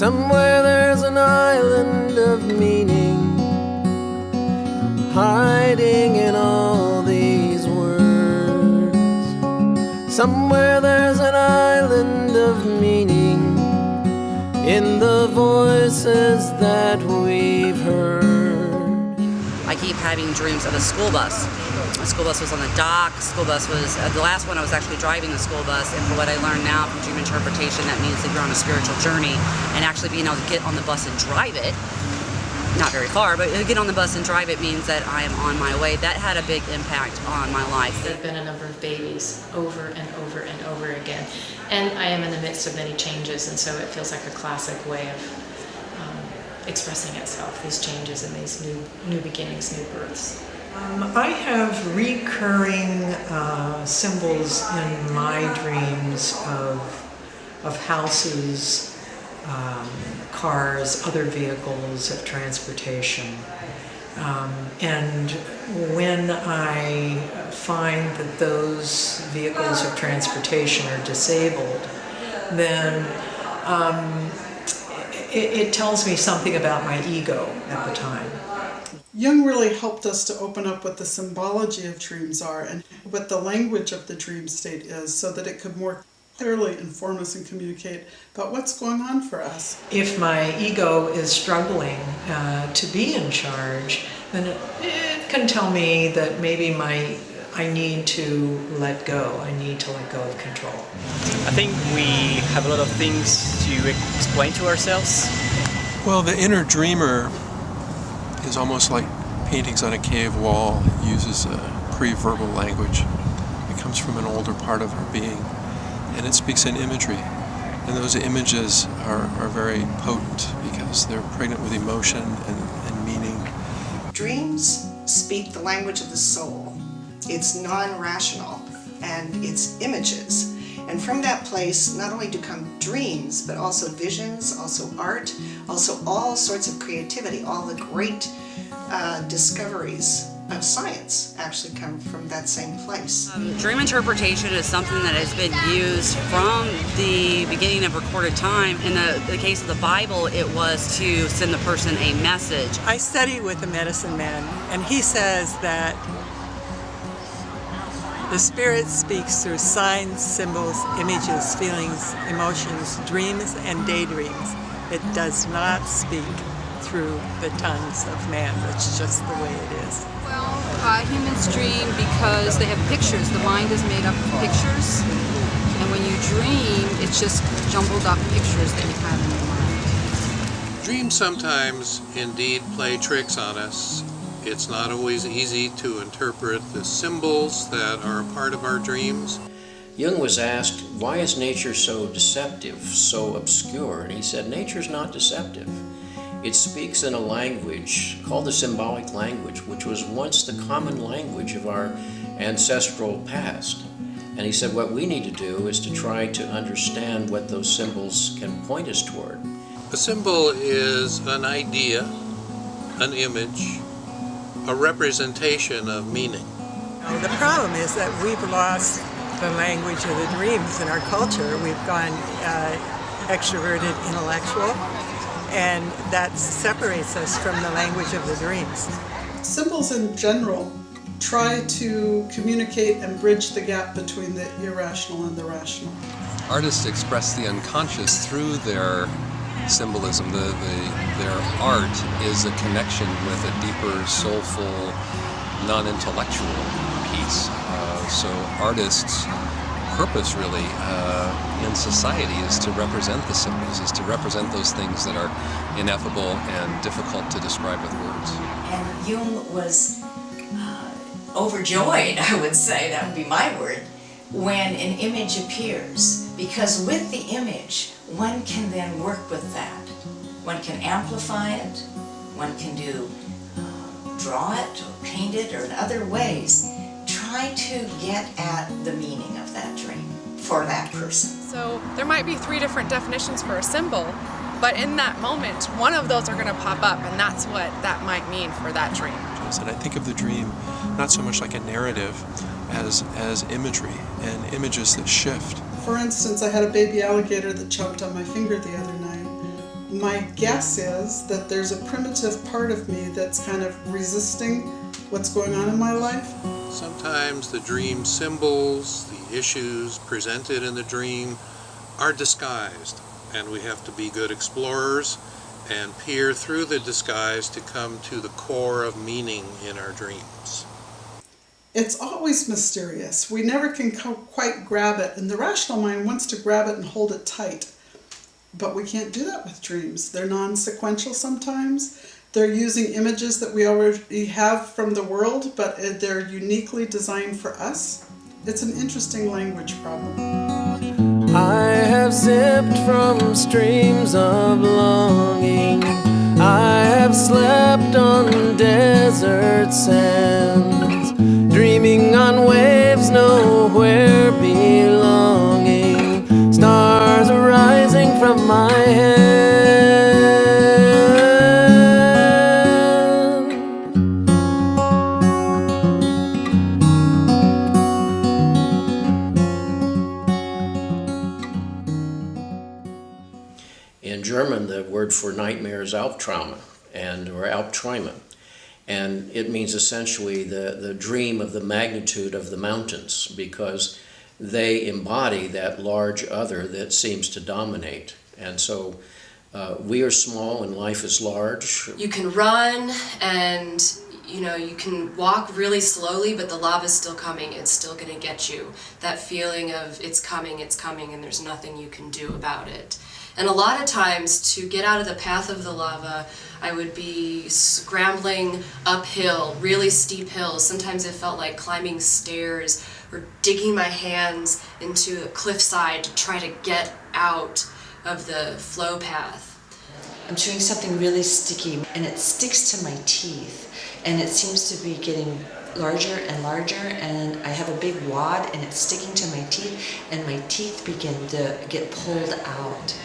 Somewhere there's an island of meaning hiding in all these words. Somewhere there's an island of meaning in the voices that we've heard. I keep having dreams of a school bus. A school bus was on the dock. School bus was the last one. I was actually driving the school bus, and for what I learned now from dream interpretation, that means that you're on a spiritual journey, and actually being able to get on the bus and drive it, not very far, but get on the bus and drive it means that I am on my way. That had a big impact on my life. There have been a number of babies over and over and over again, and I am in the midst of many changes, and so it feels like a classic way of expressing itself, these changes and these new beginnings, new births. I have recurring symbols in my dreams of houses, cars, other vehicles of transportation. And when I find that those vehicles of transportation are disabled, then it tells me something about my ego at the time. Jung really helped us to open up what the symbology of dreams are and what the language of the dream state is, so that it could more clearly inform us and communicate about what's going on for us. If my ego is struggling to be in charge, then it can tell me that maybe I need to let go. I need to let go of control. I think we have a lot of things to explain to ourselves. Well, the inner dreamer is almost like paintings on a cave wall. It uses a pre-verbal language. It comes from an older part of her being, and it speaks in imagery. And those images are very potent because they're pregnant with emotion and meaning. Dreams speak the language of the soul. It's non-rational, and it's images. And from that place, not only do come dreams, but also visions, also art, also all sorts of creativity. All the great discoveries of science actually come from that same place. Dream interpretation is something that has been used from the beginning of recorded time. In the case of the Bible, it was to send the person a message. I study with a medicine man, and he says that the Spirit speaks through signs, symbols, images, feelings, emotions, dreams, and daydreams. It does not speak through the tongues of man. That's just the way it is. Well, humans dream because they have pictures. The mind is made up of pictures. And when you dream, it's just jumbled up pictures that you have in your mind. Dreams sometimes indeed play tricks on us. It's not always easy to interpret the symbols that are a part of our dreams. Jung was asked, why is nature so deceptive, so obscure? And he said, nature's not deceptive. It speaks in a language called the symbolic language, which was once the common language of our ancestral past. And he said, what we need to do is to try to understand what those symbols can point us toward. A symbol is an idea, an image, a representation of meaning. The problem is that we've lost the language of the dreams in our culture. We've gone extroverted, intellectual, and that separates us from the language of the dreams. Symbols in general try to communicate and bridge the gap between the irrational and the rational. Artists express the unconscious through their symbolism. Their art is a connection with a deeper, soulful, non-intellectual piece. So artists' purpose really in society is to represent the symbols, is to represent those things that are ineffable and difficult to describe with words. And Jung was overjoyed, I would say, that would be my word, when an image appears. Because with the image, one can then work with that. One can amplify it, one can draw it or paint it, or in other ways, try to get at the meaning of that dream for that person. So there might be 3 different definitions for a symbol, but in that moment, one of those are going to pop up, and that's what that might mean for that dream. And I think of the dream not so much like a narrative as imagery and images that shift. For instance, I had a baby alligator that jumped on my finger the other night. My guess is that there's a primitive part of me that's kind of resisting what's going on in my life. Sometimes the dream symbols, the issues presented in the dream are disguised, and we have to be good explorers and peer through the disguise to come to the core of meaning in our dreams. It's always mysterious. We never can quite grab it, and the rational mind wants to grab it and hold it tight. But we can't do that with dreams. They're non-sequential sometimes. They're using images that we already have from the world, but they're uniquely designed for us. It's an interesting language problem. I have sipped from streams of longing. I have slept on desert sands, dreaming on waves nowhere belonging. Stars are rising from my head. In German, the word for nightmare is Albtraum, or Albträume, and it means essentially the dream of the magnitude of the mountains, because they embody that large other that seems to dominate. And so we are small and life is large. You can run and you can walk really slowly, but the lava's still coming. It's still going to get you. That feeling of it's coming, and there's nothing you can do about it. And a lot of times, to get out of the path of the lava, I would be scrambling uphill, really steep hills. Sometimes it felt like climbing stairs or digging my hands into a cliffside to try to get out of the flow path. I'm chewing something really sticky, and it sticks to my teeth, and it seems to be getting larger and larger, and I have a big wad, and it's sticking to my teeth, and my teeth begin to get pulled out.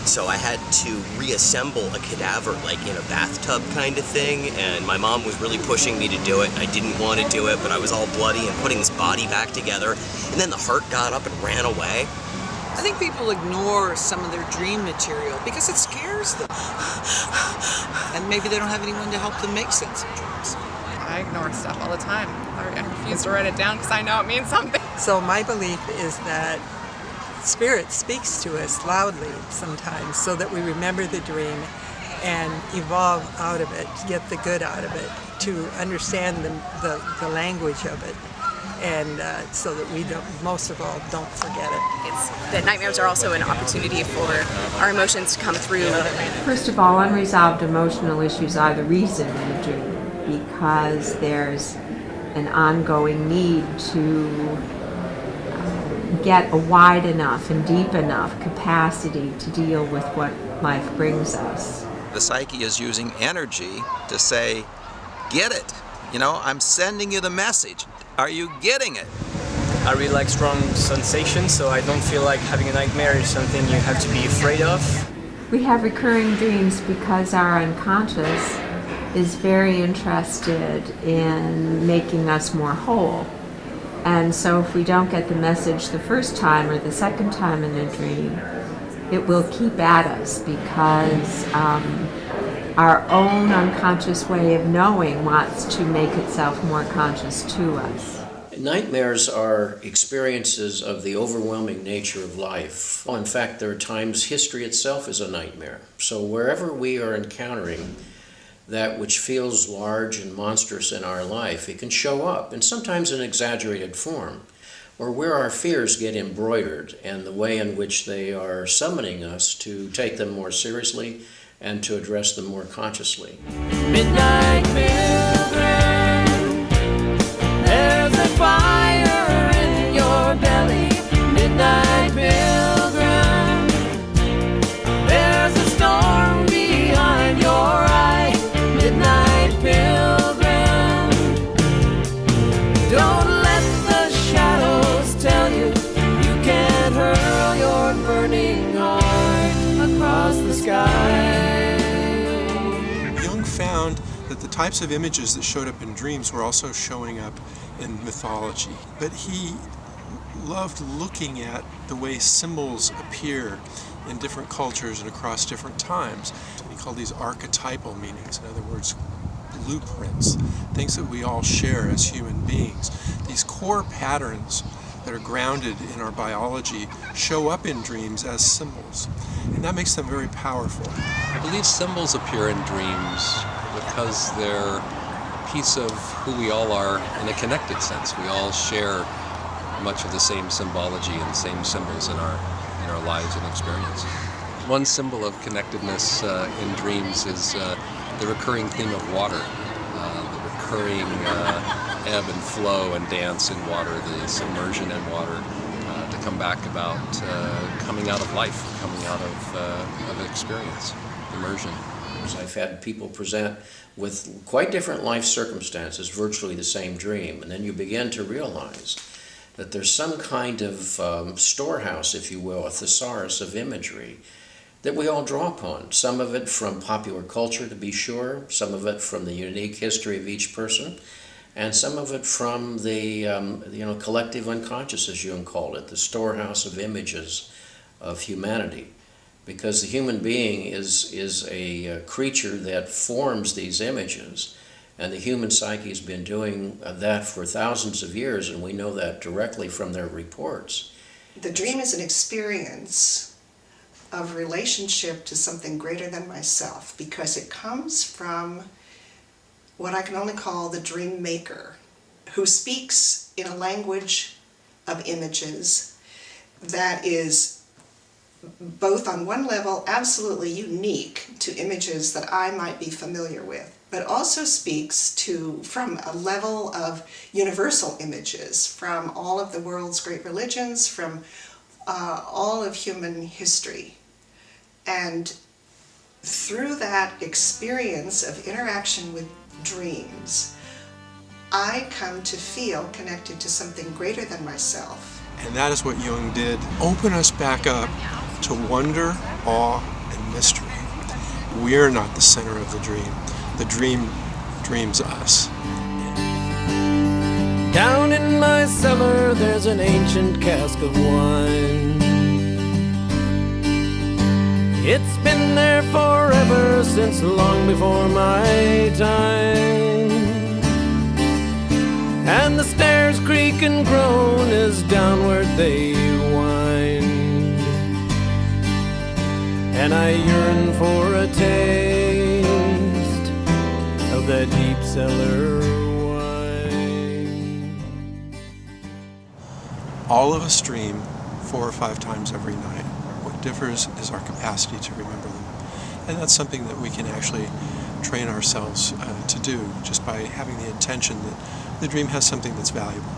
So I had to reassemble a cadaver like in a bathtub kind of thing, and my mom was really pushing me to do it, and I didn't want to do it, but I was all bloody and putting this body back together, and then the heart got up and ran away. I think people ignore some of their dream material because it scares them. And maybe they don't have anyone to help them make sense of dreams. I ignore stuff all the time. I refuse to write it down because I know it means something. So my belief is that Spirit speaks to us loudly sometimes so that we remember the dream and evolve out of it, get the good out of it, to understand the language of it, and so that we don't, most of all, don't forget it. It's that nightmares are also an opportunity for our emotions to come through. First of all, unresolved emotional issues are the reason we dream, because there's an ongoing need to get a wide enough and deep enough capacity to deal with what life brings us. The psyche is using energy to say, get it. I'm sending you the message. Are you getting it? I really like strong sensations, so I don't feel like having a nightmare is something you have to be afraid of. We have recurring dreams because our unconscious is very interested in making us more whole. And so if we don't get the message the first time or the second time in a dream, it will keep at us because our own unconscious way of knowing wants to make itself more conscious to us. Nightmares are experiences of the overwhelming nature of life. In fact, there are times history itself is a nightmare. So wherever we are encountering that which feels large and monstrous in our life, it can show up, and sometimes in exaggerated form, or where our fears get embroidered and the way in which they are summoning us to take them more seriously and to address them more consciously. Midnight Pilgrim, there's a fire in your belly. Midnight Pilgrim, there's a storm behind your eye. Midnight Pilgrim, don't let the shadows tell you you can't hurl your burning heart across the sky. Jung found that the types of images that showed up in dreams were also showing up in mythology, but he loved looking at the way symbols appear in different cultures and across different times. We call these archetypal meanings, in other words, blueprints, things that we all share as human beings. These core patterns that are grounded in our biology show up in dreams as symbols, and that makes them very powerful. I believe symbols appear in dreams because they're a piece of who we all are in a connected sense. We all share much of the same symbology and same symbols in our lives and experiences. One symbol of connectedness in dreams is the recurring theme of water, the recurring ebb and flow and dance in water, the submersion in water, to come back about coming out of life, coming out of experience, immersion. I've had people present with quite different life circumstances, virtually the same dream, and then you begin to realize that there's some kind of storehouse, if you will, a thesaurus of imagery that we all draw upon. Some of it from popular culture, to be sure, some of it from the unique history of each person, and some of it from the collective unconscious, as Jung called it, the storehouse of images of humanity. Because the human being is a creature that forms these images, and the human psyche has been doing that for thousands of years, and we know that directly from their reports. The dream is an experience of relationship to something greater than myself, because it comes from what I can only call the dream maker, who speaks in a language of images that is both on one level absolutely unique to images that I might be familiar with, but also speaks from a level of universal images from all of the world's great religions, from all of human history. And through that experience of interaction with dreams, I come to feel connected to something greater than myself. And that is what Jung did. Open us back up to wonder, awe, and mystery. We're not the center of the dream. The dream dreams us. Down in my cellar there's an ancient cask of wine. It's been there forever, since long before my time. And the stairs creak and groan as downward they wind. And I yearn for a taste of that deep cellar wine. All of us dream 4 or 5 times every night. What differs is our capacity to remember them. And that's something that we can actually train ourselves to do just by having the intention that the dream has something that's valuable.